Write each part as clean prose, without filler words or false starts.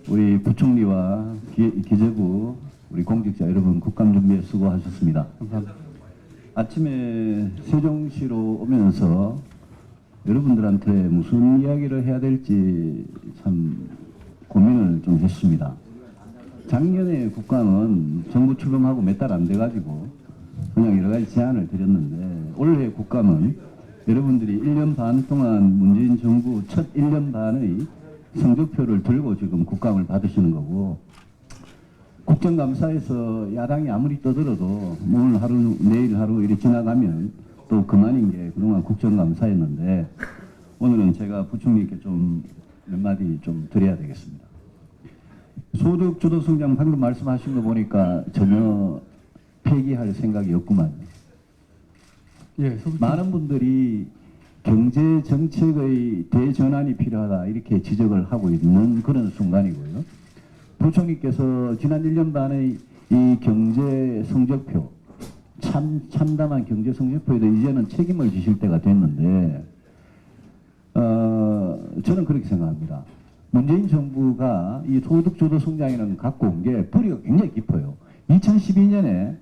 우리 부총리와 기재부 우리 공직자 여러분 국감 준비에 수고하셨습니다. 감사합니다. 아침에 세종시로 오면서 여러분들한테 무슨 이야기를 해야 될지 참 고민을 좀 했습니다. 작년에 국감은 정부 출범하고 몇 달 안 돼가지고 그냥 여러 가지 제안을 드렸는데 올해 국감은 여러분들이 1년 반 동안 문재인 정부 첫 1년 반의 성적표를 들고 지금 국감을 받으시는 거고, 국정감사에서 야당이 아무리 떠들어도 오늘 하루 내일 하루 이렇게 지나가면 또 그만인 게 그동안 국정감사였는데, 오늘은 제가 부총리께 좀 몇 마디 좀 드려야 되겠습니다. 소득 주도 성장 방금 말씀하신 거 보니까 전혀 폐기할 생각이 없구만요. 예, 많은 분들이 경제 정책의 대전환이 필요하다 이렇게 지적을 하고 있는 그런 순간이고요. 부총리께서 지난 1년 반의 이 경제 성적표, 참담한 경제 성적표에도 이제는 책임을 지실 때가 됐는데, 저는 그렇게 생각합니다. 문재인 정부가 이 소득 주도 성장이라는 갖고 온 게 뿌리가 굉장히 깊어요. 2012년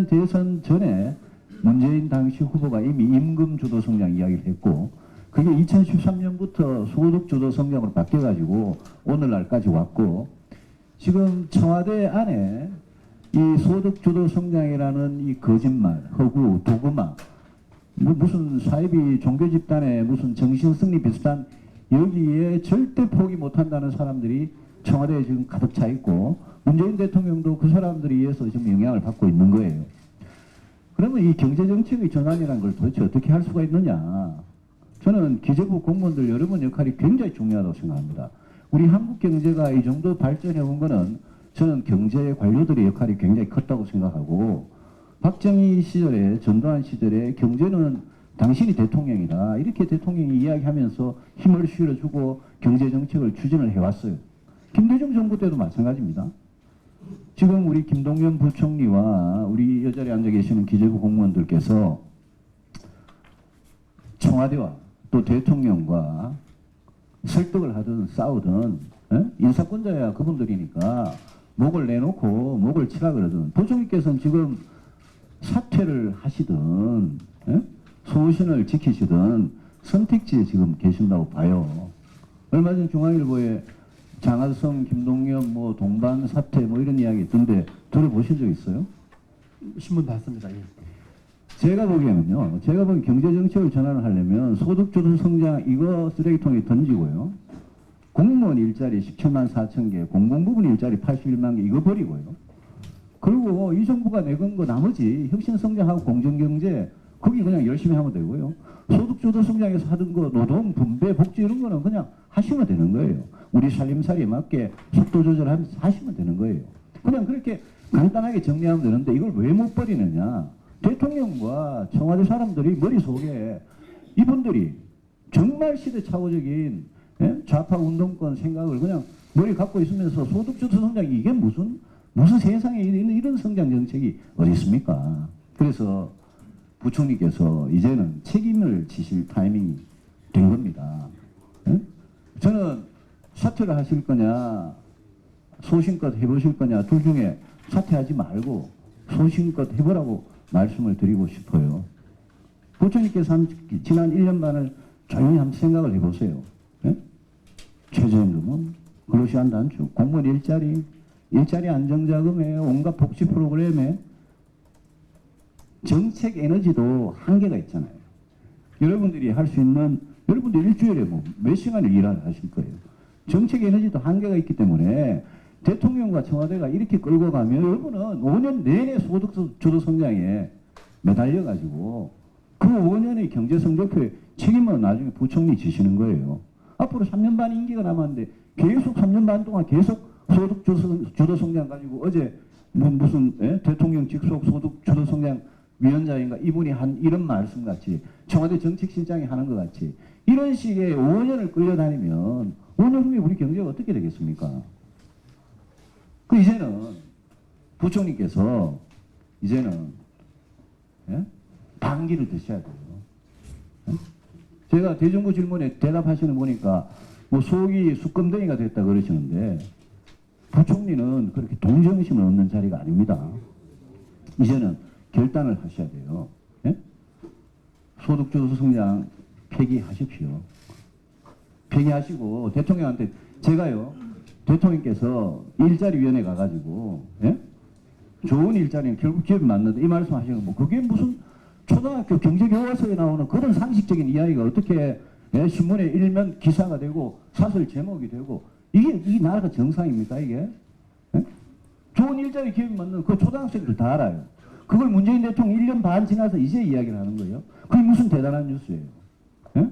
대선 전에 문재인 당시 후보가 이미 임금 주도 성장 이야기를 했고, 그게 2013년부터 소득 주도 성장으로 바뀌어가지고 오늘날까지 왔고, 지금 청와대 안에 이 소득 주도 성장이라는 이 거짓말, 허구, 도구마, 무슨 사이비 종교 집단의 무슨 정신 승리 비슷한, 여기에 절대 포기 못한다는 사람들이 청와대에 지금 가득 차 있고, 문재인 대통령도 그 사람들에 의해서 지금 영향을 받고 있는 거예요. 그러면 이 경제정책의 전환이라는 걸 도대체 어떻게 할 수가 있느냐. 저는 기재부 공무원들 여러분 역할이 굉장히 중요하다고 생각합니다. 우리 한국 경제가 이 정도 발전해 온 거는 저는 경제 관료들의 역할이 굉장히 컸다고 생각하고, 박정희 시절에, 전두환 시절에 경제는 당신이 대통령이다 이렇게 대통령이 이야기하면서 힘을 실어주고 경제정책을 추진을 해왔어요. 김대중 정부 때도 마찬가지입니다. 지금 우리 김동연 부총리와 우리 이 자리에 앉아 계시는 기재부 공무원들께서 청와대와 또 대통령과 설득을 하든 싸우든, 인사권자야 그분들이니까 목을 내놓고 목을 치라 그러든, 부총리께서는 지금 사퇴를 하시든 소신을 지키시든 선택지에 지금 계신다고 봐요. 얼마 전 중앙일보에 장하성, 김동연, 뭐 동반 사퇴 뭐 이런 이야기 있던데 들어보신 적 있어요? 신문 봤습니다. 예. 제가 보기에는요, 제가 보기엔 경제정책을 전환을 하려면 소득주도 성장 이거 쓰레기통에 던지고요, 공무원 일자리 17만 4천 개, 공공부문 일자리 81만 개 이거 버리고요, 그리고 이 정부가 내건 거 나머지 혁신성장하고 공정경제 거기 그냥 열심히 하면 되고요, 소득주도 성장에서 하던 거 노동, 분배, 복지 이런 거는 그냥 하시면 되는 거예요. 우리 살림살이에 맞게 속도 조절하면서 하시면 되는 거예요. 그냥 그렇게 간단하게 정리하면 되는데 이걸 왜 못 버리느냐. 대통령과 청와대 사람들이 머릿속에 이분들이 정말 시대착오적인 좌파 운동권 생각을 그냥 머리 갖고 있으면서 소득주도 성장이 이게 무슨 세상에 이런 성장 정책이 어디 있습니까? 그래서 부총리께서 이제는 책임을 지실 타이밍이 된 겁니다. 저는 사퇴를 하실 거냐 소신껏 해보실 거냐 둘 중에 사퇴하지 말고 소신껏 해보라고 말씀을 드리고 싶어요. 부총리께서 지난 1년 반을 조용히 한번 생각을 해보세요. 최저임금은, 근로시간 단축, 공무원 일자리 안정자금에 온갖 복지 프로그램에 정책 에너지도 한계가 있잖아요. 여러분들이 할 수 있는, 여러분들 일주일에 뭐 몇 시간을 일을 하실 거예요. 정책 에너지도 한계가 있기 때문에 대통령과 청와대가 이렇게 끌고 가면 여러분은 5년 내내 소득주도 성장에 매달려가지고 그 5년의 경제 성적표에 책임은 나중에 부총리 지시는 거예요. 앞으로 3년 반 임기가 남았는데 계속 3년 반 동안 계속 소득주도 성장 가지고, 어제 무슨 대통령 직속 소득주도 성장 위원장인가 이분이 한 이런 말씀 같이, 청와대 정책실장이 하는 것 같이 이런 식의 5년을 끌려다니면 5년 후에 우리 경제가 어떻게 되겠습니까? 이제는 부총리께서 이제는 반기를 드셔야 돼요. 제가 대정부 질문에 대답하시는 거 보니까 뭐 속이 수검덩이가 됐다 그러시는데 부총리는 그렇게 동정심을 얻는 자리가 아닙니다. 이제는 결단을 하셔야 돼요. 예? 소득주도 성장 폐기하십시오. 폐기하시고 대통령한테 제가요 대통령께서 일자리위원회 가가지고 예? 좋은 일자리는 결국 기업이 맞는데 이 말씀 하시는 거 그게 무슨 초등학교 경제교과서에 나오는 그런 상식적인 이야기가 어떻게 예? 신문에 일면 기사가 되고 사설 제목이 되고 이게 이 나라가 정상입니까 이게? 예? 좋은 일자리 기업이 맞는 그 초등학생들 다 알아요. 그걸 문재인 대통령 1년 반 지나서 이제 이야기를 하는 거예요. 그게 무슨 대단한 뉴스예요. 예?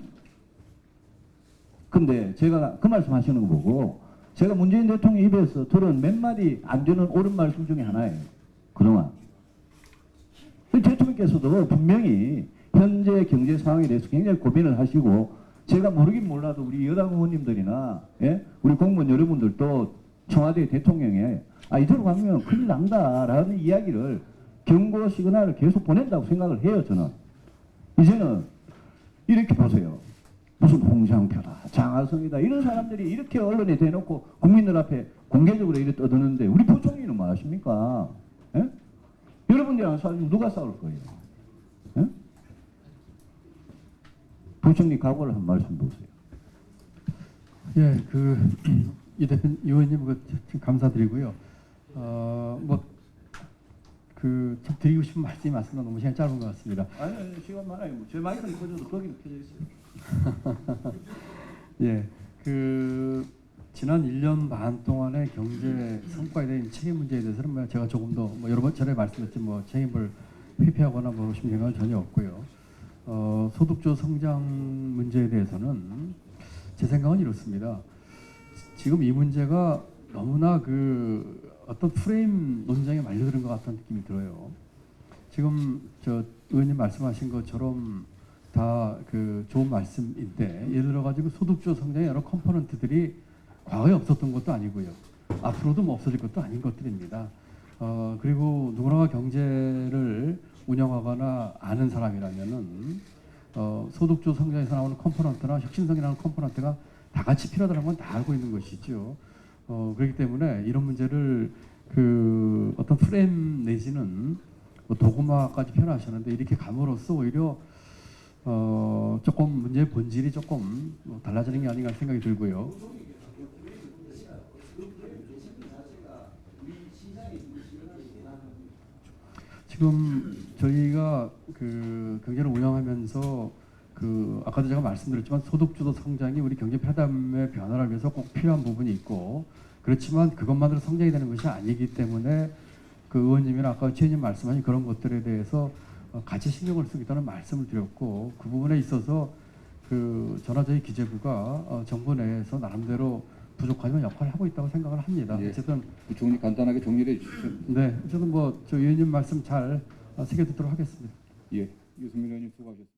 근데 제가 그 말씀 하시는 거 보고 제가 문재인 대통령 입에서 들은 몇 마디 안 되는 옳은 말씀 중에 하나예요. 그동안. 대통령께서도 분명히 현재 경제 상황에 대해서 굉장히 고민을 하시고 제가 모르긴 몰라도 우리 여당 의원님들이나 예? 우리 공무원 여러분들도 청와대 대통령에 이대로 가면 큰일 난다라는 이야기를 경고 시그널을 계속 보낸다고 생각을 해요. 저는. 이제는 이렇게 보세요. 무슨 홍장표다, 장하성이다 이런 사람들이 이렇게 언론에 대놓고 국민들 앞에 공개적으로 이렇게 떠드는데 우리 부총리는 뭐 하십니까? 예? 여러분들이랑 싸우면 누가 싸울 거예요? 예? 부총리 각오를 한 말씀 보세요. 예, 이 대표 의원님 감사드리고요. 참 드리고 싶은 말씀이 많습니다. 너무 시간 짧은 것 같습니다. 아니 시간 많아요. 제 마이크는 켜져도 거기는 켜져 있어요. 예, 지난 1년 반 동안의 경제 성과에 대한 책임 문제에 대해서는 제가 조금 더 여러 번 전에 말씀드렸지 책임을 회피하거나 모르시는 생각은 전혀 없고요. 소득주 성장 문제에 대해서는 제 생각은 이렇습니다. 지금 이 문제가 너무나 어떤 프레임 논쟁에 말려드는 것 같다는 느낌이 들어요. 지금 의원님 말씀하신 것처럼 다 좋은 말씀인데 예를 들어 가지고 소득주 성장의 여러 컴포넌트들이 과거에 없었던 것도 아니고요. 앞으로도 없어질 것도 아닌 것들입니다. 그리고 누구나가 경제를 운영하거나 아는 사람이라면은 소득주 성장에서 나오는 컴포넌트나 혁신성이라는 컴포넌트가 다 같이 필요하다는 건 다 알고 있는 것이죠. 그렇기 때문에 이런 문제를 어떤 프레임 내지는 도구마까지 표현하셨는데 이렇게 감으로써 오히려 조금 문제의 본질이 조금 달라지는 게 아닌가 생각이 들고요. 지금 저희가 경제를 운영하면서 아까도 제가 말씀드렸지만 소득주도 성장이 우리 경제 패담의 변화를 위해서 꼭 필요한 부분이 있고 그렇지만 그것만으로 성장이 되는 것이 아니기 때문에 의원님이나 아까 최의님 말씀하신 그런 것들에 대해서 같이 신경을 쓰겠다는 말씀을 드렸고 그 부분에 있어서 저나 저희 기재부가 정부 내에서 나름대로 부족하지만 역할을 하고 있다고 생각을 합니다. 예. 어쨌든 부총리 간단하게 정리를 해주십시오. 네, 어쨌든 저 의원님 말씀 잘 새겨 듣도록 하겠습니다. 예, 유승민 의원님 수고하셨습니다.